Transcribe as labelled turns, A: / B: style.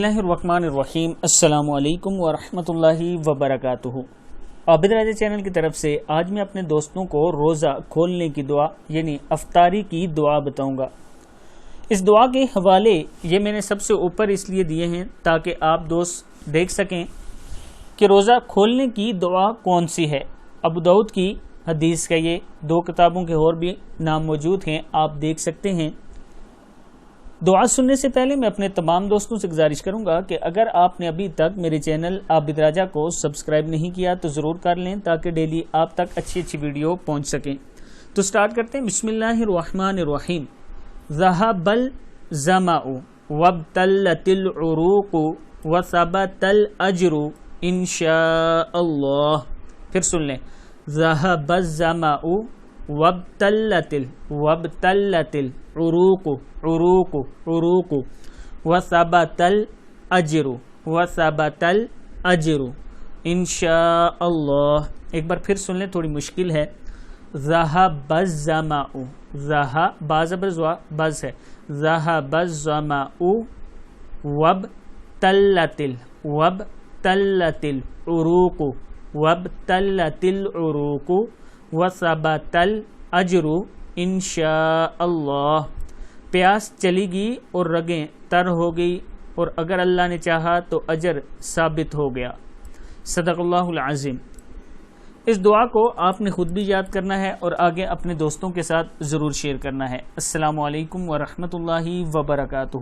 A: اللہ الرحمن الرحیم۔ السلام علیکم ورحمۃ اللہ وبرکاتہ۔ عابد راجہ چینل کی طرف سے آج میں اپنے دوستوں کو روزہ کھولنے کی دعا یعنی افطاری کی دعا بتاؤں گا۔ اس دعا کے حوالے یہ میں نے سب سے اوپر اس لیے دیے ہیں تاکہ آپ دوست دیکھ سکیں کہ روزہ کھولنے کی دعا کون سی ہے۔ ابو داؤد کی حدیث کا یہ، دو کتابوں کے اور بھی نام موجود ہیں، آپ دیکھ سکتے ہیں۔ دعا سننے سے پہلے میں اپنے تمام دوستوں سے گزارش کروں گا کہ اگر آپ نے ابھی تک میرے چینل عابد راجہ کو سبسکرائب نہیں کیا تو ضرور کر لیں تاکہ ڈیلی آپ تک اچھی ویڈیو پہنچ سکیں۔ تو سٹارٹ کرتے ہیں۔ بسم اللہ الرحمن الرحیم۔ ذهب الظمأ وابتلت العروق وثبت الاجر انشاء اللہ۔ پھر سن لیں۔ ذهب الظمأ وابتلت العروق وثبت الاجر انشاء اللہ۔ ایک بار پھر سن لیں، تھوڑی مشکل ہے۔ ذهب الظمأ، با زبر زوا بز ہے، ذهب الظمأ وابتلت العروق وثبت الاجر انشاء اللہ۔ پیاس چلی گئی اور رگیں تر ہو گئی، اور اگر اللہ نے چاہا تو اجر ثابت ہو گیا۔ صدق اللہ العظیم۔ اس دعا کو آپ نے خود بھی یاد کرنا ہے اور آگے اپنے دوستوں کے ساتھ ضرور شیئر کرنا ہے۔ السلام علیکم ورحمۃ اللہ وبرکاتہ۔